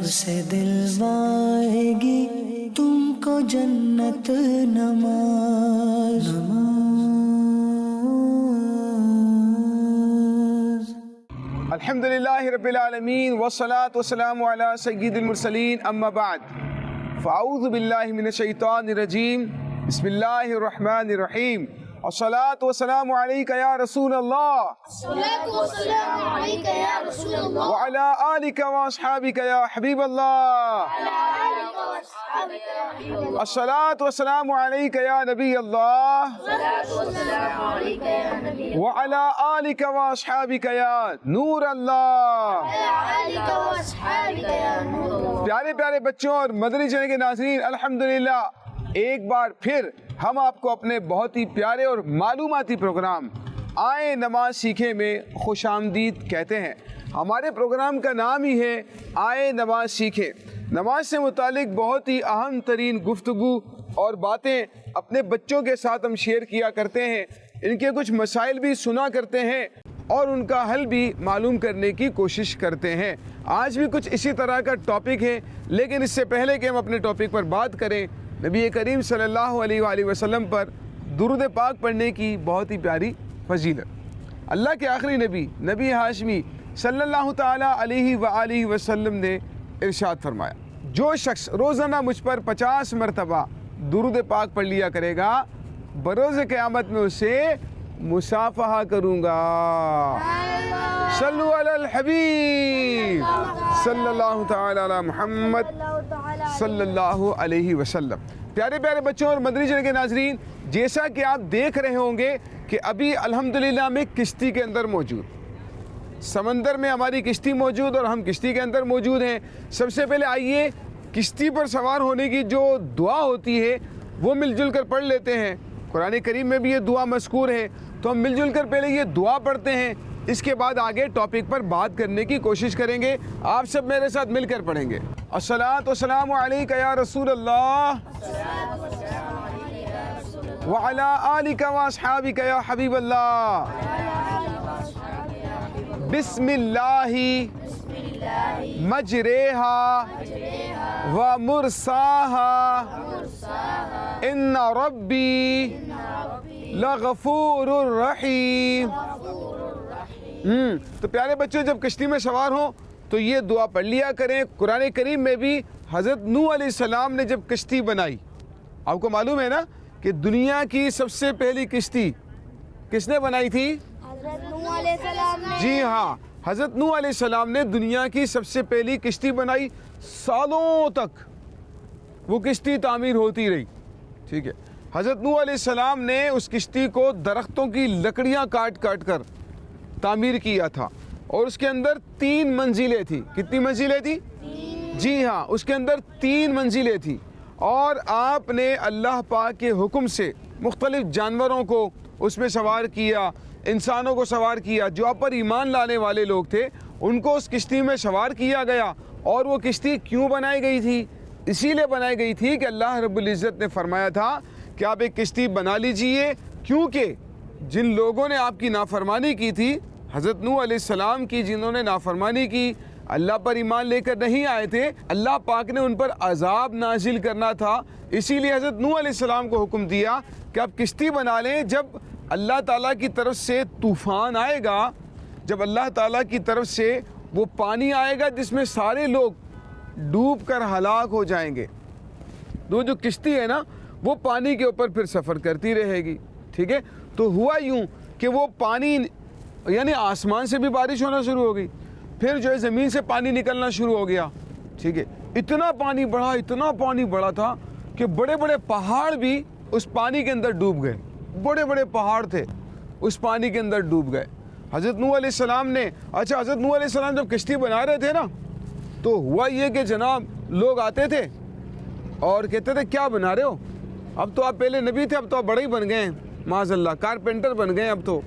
سے دلوائے گی تم کو جنت نماز الحمدللہ رب العالمین والصلاة والسلام علی سید المرسلین اما بعد فاعوذ باللہ من الشیطان الرجیم بسم اللہ الرحمن الرحیم الصلاة والسلام علیکہ یا رسول اللہ وعلی آلک واصحابک یا حبیب اللہ الصلاة والسلام علیکہ یا نبی اللہ وعلی آلک واصحابک یا نور اللہ۔ پیارے پیارے بچوں اور مدنی چینل کے ناظرین، الحمدللہ ایک بار پھر ہم آپ کو اپنے بہت ہی پیارے اور معلوماتی پروگرام آئیں نماز سیکھیں میں خوش آمدید کہتے ہیں۔ ہمارے پروگرام کا نام ہی ہے آئیں نماز سیکھیں۔ نماز سے متعلق بہت ہی اہم ترین گفتگو اور باتیں اپنے بچوں کے ساتھ ہم شیئر کیا کرتے ہیں، ان کے کچھ مسائل بھی سنا کرتے ہیں اور ان کا حل بھی معلوم کرنے کی کوشش کرتے ہیں۔ آج بھی کچھ اسی طرح کا ٹاپک ہے، لیکن اس سے پہلے کہ ہم اپنے ٹاپک پر بات کریں، نبی کریم صلی اللہ علیہ وآلہ وسلم پر درود پاک پڑھنے کی بہت ہی پیاری فضیلت۔ اللہ کے آخری نبی نبی ہاشمی صلی اللہ تعالیٰ علیہ وآلہ وسلم نے ارشاد فرمایا، جو شخص روزانہ مجھ پر 50 مرتبہ درود پاک پڑھ لیا کرے گا، بروز قیامت میں اسے مصافحہ کروں گا۔ صلو علی الحبیب صلی اللہ تعالی علی محمد صلی اللہ علیہ وسلم۔ پیارے پیارے بچوں اور مدنی چینل کے ناظرین، جیسا کہ آپ دیکھ رہے ہوں گے کہ ابھی الحمدللہ میں کشتی کے اندر موجود، سمندر میں ہماری کشتی موجود اور ہم کشتی کے اندر موجود ہیں۔ سب سے پہلے آئیے کشتی پر سوار ہونے کی جو دعا ہوتی ہے وہ مل جل کر پڑھ لیتے ہیں۔ قرآن کریم میں بھی یہ دعا مذکور ہے، تو ہم مل جل کر پہلے یہ دعا پڑھتے ہیں، اس کے بعد آگے ٹاپک پر بات کرنے کی کوشش کریں گے۔ آپ سب میرے ساتھ مل کر پڑھیں گے۔ الصلاۃ والسلام علیکہ یا رسول اللہ وعلی آلک واصحابک یا حبیب اللہ۔ بسم اللہ مجریہا ومرساہا ان ربی لغفور الرحیم۔ تو پیارے بچوں، جب کشتی میں سوار ہوں تو یہ دعا پڑھ لیا کریں۔ قرآن کریم میں بھی حضرت نوح علیہ السلام نے جب کشتی بنائی، آپ کو معلوم ہے نا کہ دنیا کی سب سے پہلی کشتی کس نے بنائی تھی؟ حضرت نوح علیہ السلام نے۔ جی ہاں، حضرت نوح علیہ السلام نے دنیا کی سب سے پہلی کشتی بنائی۔ سالوں تک وہ کشتی تعمیر ہوتی رہی، ٹھیک ہے۔ حضرت نوح علیہ السلام نے اس کشتی کو درختوں کی لکڑیاں کاٹ کاٹ کر تعمیر کیا تھا، اور اس کے اندر 3 منزلیں تھیں۔ کتنی منزلیں تھیں؟ جی ہاں، اس کے اندر 3 منزلیں تھیں، اور آپ نے اللہ پاک کے حکم سے مختلف جانوروں کو اس میں سوار کیا، انسانوں کو سوار کیا۔ جو آپ پر ایمان لانے والے لوگ تھے ان کو اس کشتی میں سوار کیا گیا۔ اور وہ کشتی کیوں بنائی گئی تھی؟ اسی لیے بنائی گئی تھی کہ اللہ رب العزت نے فرمایا تھا کہ آپ ایک کشتی بنا لیجئے، کیونکہ جن لوگوں نے آپ کی نافرمانی کی تھی، حضرت نوح علیہ السلام کی، جنہوں نے نافرمانی کی، اللہ پر ایمان لے کر نہیں آئے تھے، اللہ پاک نے ان پر عذاب نازل کرنا تھا۔ اسی لیے حضرت نوح علیہ السلام کو حکم دیا کہ آپ کشتی بنا لیں۔ جب اللہ تعالیٰ کی طرف سے طوفان آئے گا، جب اللہ تعالیٰ کی طرف سے وہ پانی آئے گا جس میں سارے لوگ ڈوب کر ہلاک ہو جائیں گے، تو جو کشتی ہے نا وہ پانی کے اوپر پھر سفر کرتی رہے گی، ٹھیک ہے۔ تو ہوا یوں کہ وہ پانی، یعنی آسمان سے بھی بارش ہونا شروع ہو گئی، پھر جو ہے زمین سے پانی نکلنا شروع ہو گیا، ٹھیک ہے۔ اتنا پانی بڑھا تھا کہ بڑے بڑے پہاڑ بھی اس پانی کے اندر ڈوب گئے۔ بڑے بڑے پہاڑ تھے اس پانی کے اندر ڈوب گئے۔ حضرت نوح علیہ السلام نے، حضرت نوح علیہ السلام جب کشتی بنا رہے تھے نا، تو ہوا یہ کہ جناب لوگ آتے تھے اور کہتے تھے کیا بنا رہے ہو؟ اب تو آپ پہلے نبی تھے، اب تو آپ بڑے ہی بن گئے ہیں، معاذ اللہ کارپینٹر بن گئے، اب تو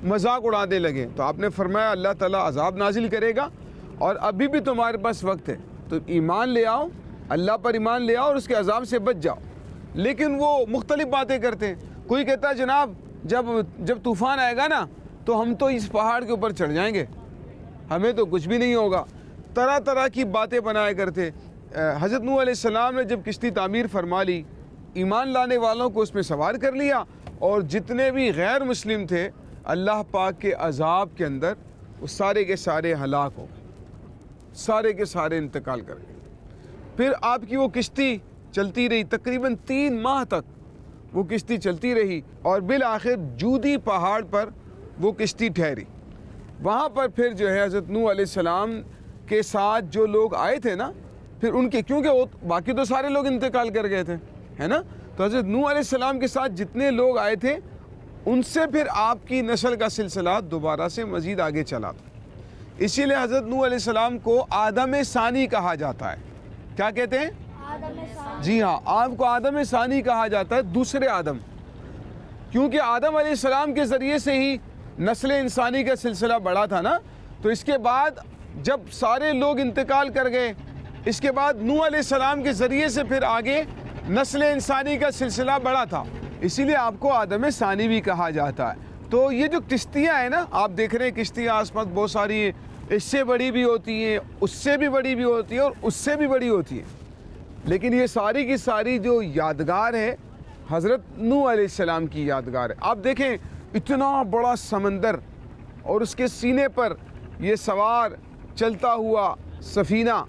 مذاق اڑانے لگے۔ تو آپ نے فرمایا اللہ تعالیٰ عذاب نازل کرے گا، اور ابھی بھی تمہارے پاس وقت ہے، تو ایمان لے آؤ، اللہ پر ایمان لے آؤ اور اس کے عذاب سے بچ جاؤ۔ لیکن وہ مختلف باتیں کرتے ہیں۔ کوئی کہتا ہے جناب جب طوفان آئے گا نا تو ہم تو اس پہاڑ کے اوپر چڑھ جائیں گے، ہمیں تو کچھ بھی نہیں ہوگا۔ طرح طرح کی باتیں بنایا کرتے. حضرت نوح علیہ السلام نے جب کشتی تعمیر فرما لی, ایمان لانے والوں کو اس میں سوار کر لیا, اور جتنے بھی غیر مسلم تھے اللہ پاک کے عذاب کے اندر وہ سارے کے سارے ہلاک ہو گئے, سارے کے سارے انتقال کر گئے. پھر آپ کی وہ کشتی چلتی رہی تقریباً 3 ماہ تک وہ کشتی چلتی رہی, اور بالآخر جودی پہاڑ پر وہ کشتی ٹھہری. وہاں پر پھر جو ہے حضرت نوح علیہ السلام کے ساتھ جو لوگ آئے تھے نا, پھر ان کے, کیونکہ وہ باقی تو سارے لوگ انتقال کر گئے تھے, ہے نا, تو حضرت نوح علیہ السلام کے ساتھ جتنے لوگ آئے تھے ان سے پھر آپ کی نسل کا سلسلہ دوبارہ سے مزید آگے چلا تھا. اسی لیے حضرت نوح علیہ السلام کو آدم ثانی کہا جاتا ہے. کیا کہتے ہیں؟ جی ہاں, آپ کو آدم ثانی کہا جاتا ہے, دوسرے آدم, کیونکہ آدم علیہ السلام کے ذریعے سے ہی نسل انسانی کا سلسلہ بڑھا تھا نا. تو اس کے بعد جب سارے لوگ انتقال کر گئے, اس کے بعد نوح علیہ السلام کے ذریعے سے پھر آگے نسل انسانی کا سلسلہ بڑھا تھا, اسی لیے آپ کو آدم ثانی بھی کہا جاتا ہے. تو یہ جو کشتیاں ہیں نا, آپ دیکھ رہے ہیں کشتیاں آس پاس بہت ساری ہیں, اس سے بڑی بھی ہوتی ہیں, اس سے بھی بڑی بھی ہوتی ہیں, اور اس سے بھی بڑی ہوتی ہیں, لیکن یہ ساری کی ساری جو یادگار ہے حضرت نوح علیہ السلام کی یادگار ہے. آپ دیکھیں اتنا بڑا سمندر, اور اس کے سینے پر یہ سوار چلتا ہوا سفینہ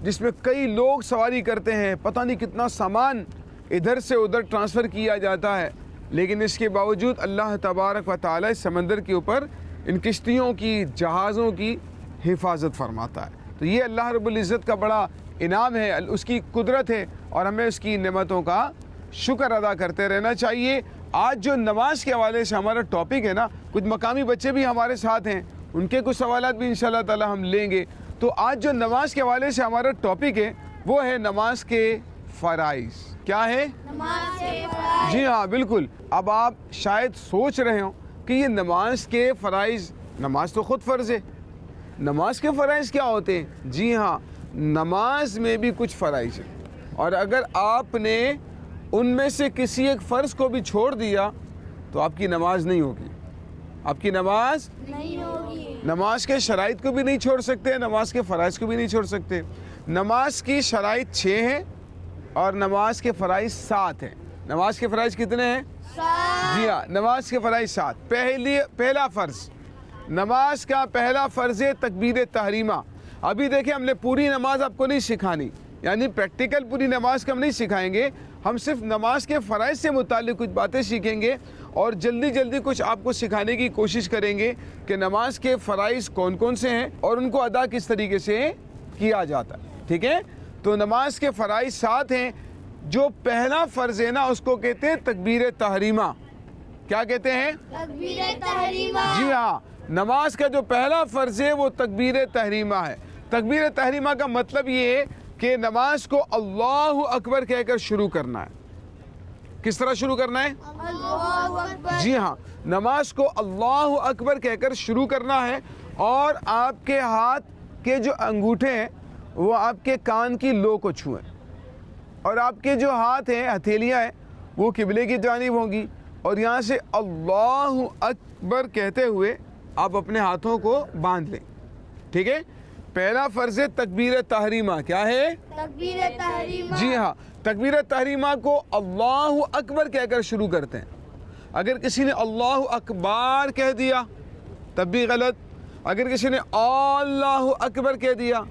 جس میں کئی لوگ سواری کرتے ہیں, پتہ نہیں کتنا سامان ادھر سے ادھر ٹرانسفر کیا جاتا ہے, لیکن اس کے باوجود اللہ تبارک و تعالی اس سمندر کے اوپر ان کشتیوں کی, جہازوں کی حفاظت فرماتا ہے. تو یہ اللہ رب العزت کا بڑا انعام ہے, اس کی قدرت ہے, اور ہمیں اس کی نعمتوں کا شکر ادا کرتے رہنا چاہیے. آج جو نماز کے حوالے سے ہمارا ٹاپک ہے نا, کچھ مقامی بچے بھی ہمارے ساتھ ہیں, ان کے کچھ سوالات بھی انشاءاللہ تعالی ہم لیں گے. تو آج جو نماز کے حوالے سے ہمارا ٹاپک ہے وہ ہے نماز کے فرائض. کیا ہے؟ نماز کے فرائض. جی ہاں بالکل. اب آپ شاید سوچ رہے ہوں کہ یہ نماز کے فرائض, نماز تو خود فرض ہے, نماز کے فرائض کیا ہوتے ہیں؟ جی ہاں, نماز میں بھی کچھ فرائض ہیں, اور اگر آپ نے ان میں سے کسی ایک فرض کو بھی چھوڑ دیا تو آپ کی نماز نہیں ہوگی, آپ کی نماز نہیں ہوگی. نماز کے شرائط کو بھی نہیں چھوڑ سکتے, نماز کے فرائض کو بھی نہیں چھوڑ سکتے. نماز کی شرائط 6 ہیں اور نماز کے فرائض 7 ہیں. نماز کے فرائض کتنے ہیں؟ 7. جی ہاں, نماز کے فرائض 7. پہلا فرض, نماز کا پہلا فرض ہے تکبیر تحریمہ. ابھی دیکھیں ہم نے پوری نماز آپ کو نہیں سکھانی, یعنی پریکٹیکل پوری نماز کا ہم نہیں سکھائیں گے, ہم صرف نماز کے فرائض سے متعلق کچھ باتیں سیکھیں گے, اور جلدی جلدی کچھ آپ کو سکھانے کی کوشش کریں گے کہ نماز کے فرائض کون کون سے ہیں اور ان کو ادا کس طریقے سے کیا جاتا ہے. ٹھیک ہے, تو نماز کے فرائض 7 ہیں. جو پہلا فرض ہے نا اس کو کہتے ہیں تکبیر تحریمہ. کیا کہتے ہیں؟ تکبیر تحریمہ. جی ہاں, نماز کا جو پہلا فرض ہے وہ تکبیر تحریمہ ہے. تکبیر تحریمہ کا مطلب یہ ہے کہ نماز کو اللہ اکبر کہہ کر شروع کرنا ہے. کس طرح شروع کرنا ہے؟ اللہ اکبر. جی ہاں, نماز کو اللہ اکبر کہہ کر شروع کرنا ہے, اور آپ کے ہاتھ کے جو انگوٹھے ہیں وہ آپ کے کان کی لو کو چھوئیں, اور آپ کے جو ہاتھ ہیں, ہتھیلیاں ہیں, وہ قبلے کی جانب ہوں گی, اور یہاں سے اللہ اکبر کہتے ہوئے آپ اپنے ہاتھوں کو باندھ لیں. ٹھیک ہے, پہلا فرض ہے تکبیر تحریمہ. کیا ہے؟ تکبیر تحریمہ. جی ہاں, تکبیر تحریمہ کو اللہ اکبر کہہ کر شروع کرتے ہیں. اگر کسی نے اللہ اکبر کہہ دیا تب بھی غلط, اگر کسی نے اللہ اکبر کہہ دیا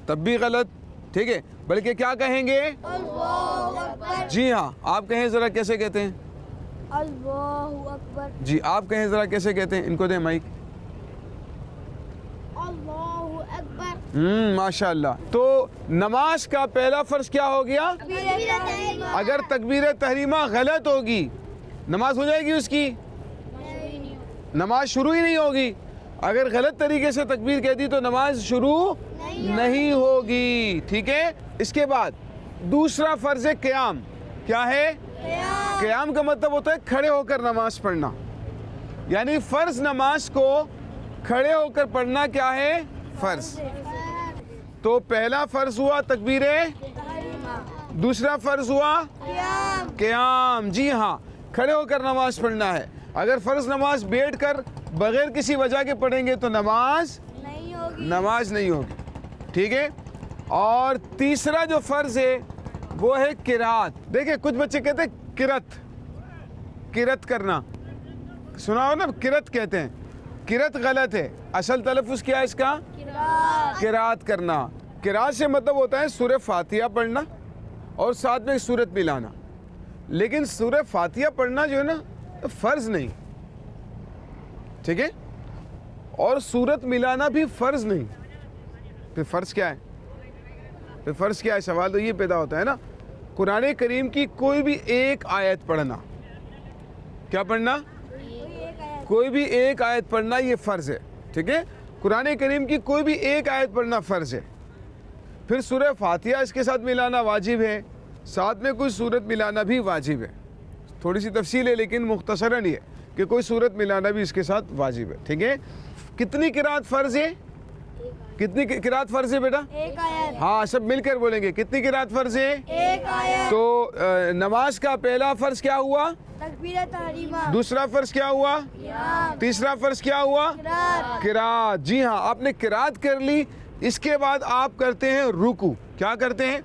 تب بھی غلط. ٹھیک ہے, بلکہ کیا کہیں گے؟ اللہ اکبر. جی ہاں, آپ کہیں ذرا کیسے کہتے ہیں؟ اللہ اکبر. جی آپ کہیں ذرا کیسے کہتے ہیں؟ ان کو دیں مائک. اللہ اکبر. ماشاء اللہ. تو نماز کا پہلا فرض کیا ہو گیا؟ تکبیر تحریمہ. اگر تکبیر تحریمہ غلط ہوگی نماز ہو جائے گی اس کی؟ نماز شروع ہی نہیں ہوگی. اگر غلط طریقے سے تکبیر کہہ دی تو نماز شروع نہیں ہوگی. ٹھیک ہے, اس کے بعد دوسرا فرض ہے قیام. کیا ہے؟ قیام کا مطلب ہوتا ہے کھڑے ہو کر نماز پڑھنا, یعنی فرض نماز کو کھڑے ہو کر پڑھنا کیا ہے؟ فرض. تو پہلا فرض ہوا تکبیر, دوسرا فرض ہوا قیام. جی ہاں, کھڑے ہو کر نماز پڑھنا ہے. اگر فرض نماز بیٹھ کر بغیر کسی وجہ کے پڑھیں گے تو نماز نہیں ہوگی. نہیں ہوگی. ٹھیک ہے. اور تیسرا جو فرض ہے وہ ہے قرات. دیکھیں کچھ بچے کہتے ہیں قرت کرنا, سنا ہو نا, قرت کہتے ہیں. قرت غلط ہے, اصل تلفظ کیا ہے اس کا؟ قرات کرنا. قرات سے مطلب ہوتا ہے سورہ فاتحہ پڑھنا اور ساتھ میں سورت ملانا. لیکن سورہ فاتحہ پڑھنا جو ہے نا فرض نہیں, ٹھیک ہے, اور سورت ملانا بھی فرض نہیں. پھر فرض کیا ہے؟ پھر فرض کیا ہے؟ سوال تو یہ پیدا ہوتا ہے نا. قرآن کریم کی کوئی بھی ایک آیت پڑھنا, کیا پڑھنا؟ کوئی بھی ایک آیت پڑھنا یہ فرض ہے, ٹھیک ہے. قرآن کریم کی کوئی بھی ایک آیت پڑھنا فرض ہے. پھر سورہ فاتحہ اس کے ساتھ ملانا واجب ہے, ساتھ میں کوئی سورت ملانا بھی واجب ہے. تھوڑی سی تفصیل ہے لیکن مختصراً یہ کہ کوئی سورت ملانا بھی اس کے ساتھ واجب ہے, ٹھیک ہے. کتنی قرات فرض ہے؟ کتنی قرات فرض ہے بیٹا؟ ایک آیت. ہاں سب مل کر بولیں گے. کتنی قرات فرض ہے؟ ایک آیت. تو نماز کا پہلا فرض کیا ہوا؟ تکبیر تحریمہ. دوسرا فرض کیا ہوا؟ تیسرا فرض کیا ہوا؟ قرات. جی ہاں, آپ نے قرات کر لی. اس کے بعد آپ کرتے ہیں رکوع. کیا کرتے ہیں؟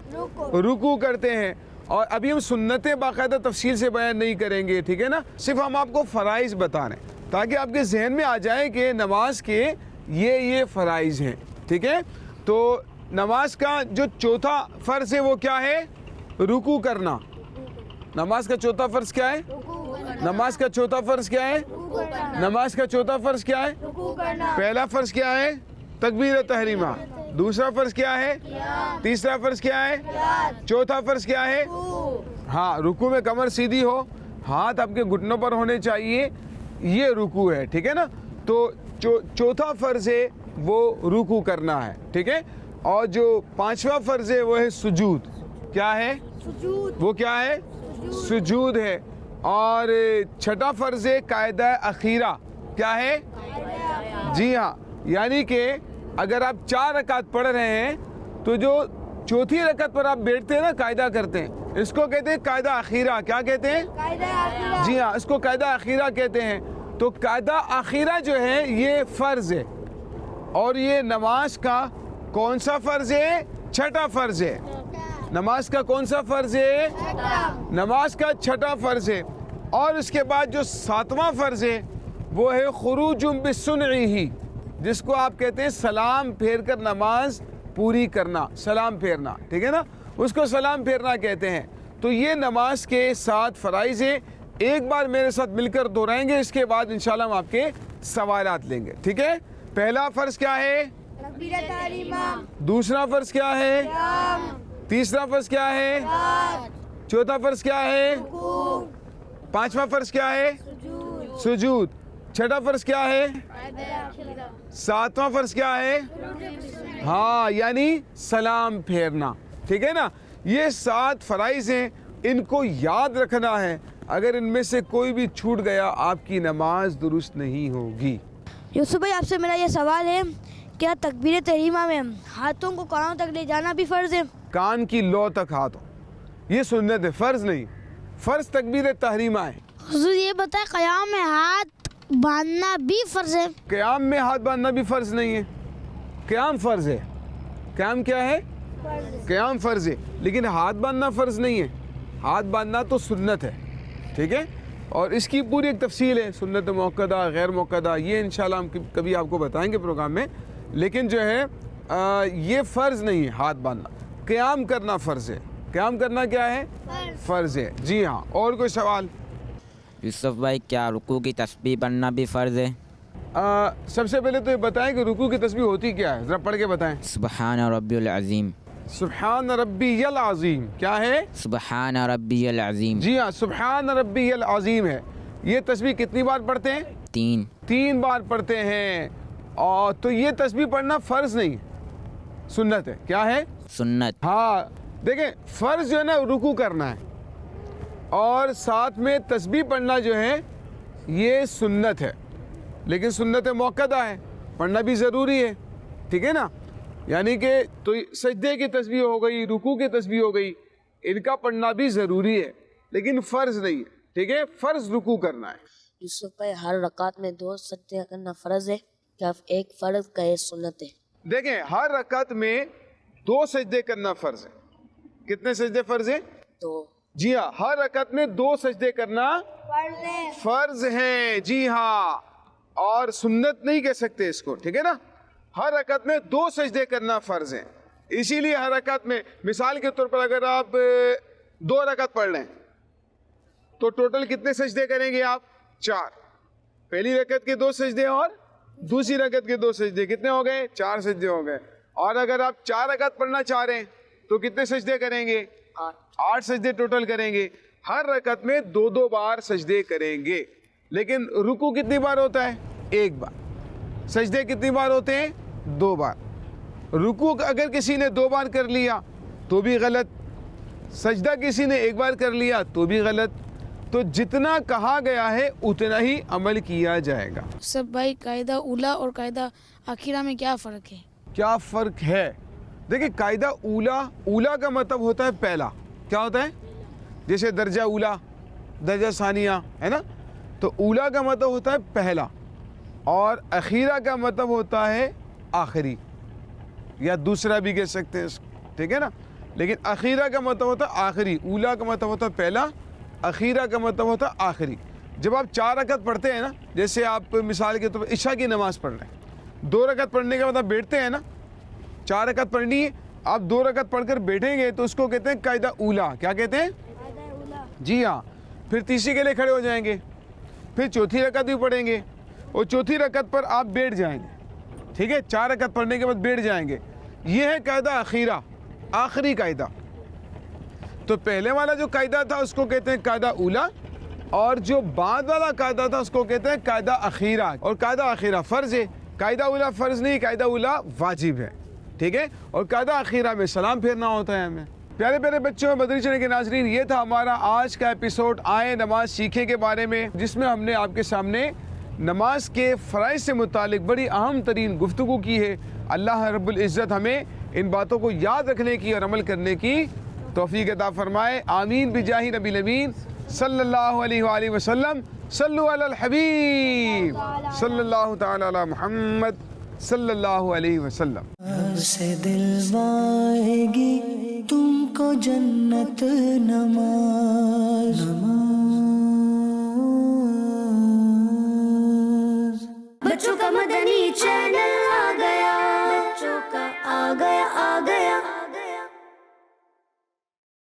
رکوع کرتے ہیں. اور ابھی ہم سنتیں باقاعدہ تفصیل سے بیان نہیں کریں گے, ٹھیک ہے نا. صرف ہم آپ کو فرائض بتا رہے ہیں تاکہ آپ کے ذہن میں آ جائے کہ نماز کے یہ فرائض ہیں, ٹھیک ہے. تو نماز کا جو چوتھا فرض ہے وہ کیا ہے؟ رکوع کرنا. نماز کا چوتھا فرض کیا ہے؟ نماز کا چوتھا فرض کیا ہے؟ نماز کا چوتھا فرض کیا ہے؟ پہلا فرض کیا ہے؟ تکبیر تحریمہ. دوسرا فرض کیا ہے؟ تیسرا فرض کیا ہے؟ چوتھا فرض کیا ہے؟ ہاں, رکوع میں کمر سیدھی ہو, ہاتھ آپ کے گھٹنوں پر ہونے چاہیے, یہ رکوع ہے, ٹھیک ہے نا. تو چوتھا فرض ہے وہ رکوع کرنا ہے, ٹھیک ہے. اور جو پانچواں فرض ہے وہ ہے سجود. کیا ہے؟ وہ کیا ہے؟ سجود ہے. اور چھٹا فرض ہے قاعدہ اخیرہ. کیا ہے؟ جی ہاں, یعنی کہ اگر آپ 4 رکعت پڑھ رہے ہیں تو جو چوتھی رکعت پر آپ بیٹھتے ہیں نا, قاعدہ کرتے ہیں, اس کو کہتے ہیں قاعدہ اخیرہ. کیا کہتے ہیں؟ جی ہاں, اس کو قاعدہ اخیرہ کہتے ہیں. تو قاعدہ اخیرہ جو ہے یہ فرض ہے, اور یہ نماز کا کون سا فرض ہے؟ چھٹا فرض ہے. نماز کا کون سا فرض ہے؟ نماز کا چھٹا فرض ہے. اور اس کے بعد جو 7واں فرض ہے وہ ہے خروج بسنعہ, جس کو آپ کہتے ہیں سلام پھیر کر نماز پوری کرنا, سلام پھیرنا, ٹھیک ہے نا, اس کو سلام پھیرنا کہتے ہیں. تو یہ نماز کے 7 فرائض ہیں. ایک بار میرے ساتھ مل کر دہرائیں گے, اس کے بعد انشاءاللہ ہم آپ کے سوالات لیں گے, ٹھیک ہے. پہلا فرض کیا ہے؟ تکبیر تحریمہ. دوسرا فرض کیا ہے؟ تیسرا فرض کیا ہے؟ چوتھا فرض کیا ہے؟ پانچواں فرض کیا ہے؟ سجود. چھٹا فرض کیا ہے؟ 7واں فرض کیا ہے؟ ہاں, یعنی سلام پھیرنا, ٹھیک ہے نا. یہ 7 فرائض ہیں, ان کو یاد رکھنا ہے. اگر ان میں سے کوئی بھی چھوٹ گیا آپ کی نماز درست نہیں ہوگی. یوسف بھائی, آپ سے میرا یہ سوال ہے, کیا تکبیر تحریمہ میں ہاتھوں کو کانوں تک لے جانا بھی فرض ہے؟ کان کی لو تک ہاتھوں, یہ سنت ہے, فرض نہیں. فرض تکبیر تحریمہ ہے. حضور یہ بتائیں, قیام میں ہاتھ باندھنا بھی فرض ہے؟ قیام میں ہاتھ باندھنا بھی فرض نہیں ہے. قیام فرض ہے. قیام کیا ہے؟ قیام فرض ہے, لیکن ہاتھ باندھنا فرض نہیں ہے. ہاتھ باندھنا تو سنت ہے, ٹھیک ہے. اور اس کی پوری ایک تفصیل ہے, سنت موقدہ, غیر موقدہ, یہ انشاءاللہ ہم کبھی آپ کو بتائیں گے پروگرام میں. لیکن جو ہے یہ فرض نہیں ہے ہاتھ باندھنا. قیام کرنا فرض ہے. قیام کرنا کیا ہے؟ فرض ہے. جی ہاں, اور کوئی سوال؟ یوسف بھائی, کیا رکوع کی تسبیح پڑھنا بھی فرض ہے؟ سب سے پہلے تو یہ بتائیں کہ رکوع کی تسبیح ہوتی کیا ہے, ذرا پڑھ کے بتائیں. سبحان ربی العظیم. سبحان ربی العظیم. کیا ہے؟ سبحان ربی العظیم. جی ہاں, سبحان ربی العظیم ہے. یہ تسبیح کتنی بار پڑھتے ہیں؟ 3 بار پڑھتے ہیں. اور تو یہ تسبیح پڑھنا فرض نہیں, سنت ہے. کیا ہے؟ سنت. ہاں, دیکھیں فرض جو ہے نا رکوع کرنا ہے, اور ساتھ میں تسبیح پڑھنا جو ہے یہ سنت ہے. لیکن سنت موقدہ ہے, پڑھنا بھی ضروری ہے, ٹھیک ہے نا. یعنی کہ تو سجدے کی تسبیح ہو گئی, رکوع کی تسبیح ہو گئی, ان کا پڑھنا بھی ضروری ہے, لیکن فرض نہیں ہے, ٹھیک ہے. فرض رکوع کرنا ہے. یوسف بھائی, ہر رکعت میں 2 سجدے کرنا فرض ہے, کیا ایک فرض کا ایک سنت ہے؟ دیکھیں ہر رکعت میں 2 سجدے کرنا فرض ہے. کتنے سجدے فرض ہیں؟ 2. جی ہاں, ہر رکعت میں 2 سجدے کرنا فرض ہیں. جی ہاں, اور سنت نہیں کہہ سکتے اس کو, ٹھیک ہے نا. ہر رکعت میں 2 سجدے کرنا فرض ہیں. اسی لیے ہر رکعت میں, مثال کے طور پر اگر آپ 2 رکعت پڑھ لیں تو ٹوٹل کتنے سجدے کریں گے آپ؟ 4. پہلی رکعت کے 2 سجدے اور دوسری رکعت کے 2 سجدے, کتنے ہو گئے؟ 4 سجدے ہو گئے. اور اگر آپ 4 رکعت پڑھنا چاہ رہے ہیں تو کتنے سجدے کریں گے؟ 8 سجدے ٹوٹل کریں گے. ہر رکعت میں 2 بار سجدے کریں گے. لیکن رکوع کتنی بار ہوتا ہے؟ 1 بار. سجدے کتنی بار ہوتے ہیں؟ 2 بار. رکوع اگر کسی نے 2 بار کر لیا تو بھی غلط, سجدہ کسی نے 1 بار کر لیا تو بھی غلط. تو جتنا کہا گیا ہے اتنا ہی عمل کیا جائے گا. سب بھائی قاعدہ اولا اور قاعدہ آخرہ میں کیا فرق ہے؟ کیا فرق ہے؟ دیکھیں قاعدہ اولا کا مطلب ہوتا ہے پہلا. کیا ہوتا ہے؟ جیسے درجہ اولا, درجہ ثانیہ, ہے نا. تو اولا کا مطلب ہوتا ہے پہلا, اور اخیرہ کا مطلب ہوتا ہے آخری, یا دوسرا بھی کہہ سکتے ہیں اس کو, ٹھیک ہے نا. لیکن اخیرہ کا مطلب ہوتا ہے آخری. اولا کا مطلب ہوتا ہے پہلا, اخیرہ کا مطلب ہوتا ہے آخری. جب آپ 4 رکعت پڑھتے ہیں نا, جیسے آپ مثال کے طور پر عشاء کی نماز پڑھ رہے ہیں, 2 رکعت پڑھنے کے بعد آپ بیٹھتے ہیں نا, 4 رکعت پڑھنی ہے, آپ 2 رکعت پڑھ کر بیٹھیں گے تو اس کو کہتے ہیں قاعدہ اولا. کیا کہتے ہیں؟ جی ہاں. پھر تیسری کے لیے کھڑے ہو جائیں گے, پھر چوتھی رکعت بھی پڑھیں گے, اور چوتھی رکعت پر آپ بیٹھ جائیں گے, ٹھیک ہے. 4 رکعت پڑھنے کے بعد بیٹھ جائیں گے. یہ ہے قاعدہ اخیرہ, آخری قاعدہ. تو پہلے والا جو قاعدہ تھا اس کو کہتے ہیں قاعدہ اولا, اور جو بعد والا قاعدہ تھا اس کو کہتے ہیں قاعدہ اخیرہ. اور قاعدہ اخیرہ فرض ہے, قاعدہ اولا فرض نہیں, قاعدہ اولا واجب ہے, ٹھیک ہے. اور قاعدہ اخیرہ میں سلام پھیرنا ہوتا ہے ہمیں. پیارے پیارے بچوں, مدنی چینل کے ناظرین, یہ تھا ہمارا آج کا ایپیسوڈ آئے نماز سیکھیں کے بارے میں, جس میں ہم نے آپ کے سامنے نماز کے فرائض سے متعلق بڑی اہم ترین گفتگو کی ہے. اللہ رب العزت ہمیں ان باتوں کو یاد رکھنے کی اور عمل کرنے کی توفیق عطا فرمائے. آمین بجاہ نبی الامین صلی اللہ علیہ وآلہ وسلم. صلو علی الحبیب صلی اللہ تعالی علی محمد صلی اللہ علیہ وسلم. سے دلوائے گی تم کو جنت نماز. بچوں کا مدنی چینل آ گیا, بچوں کا آ گیا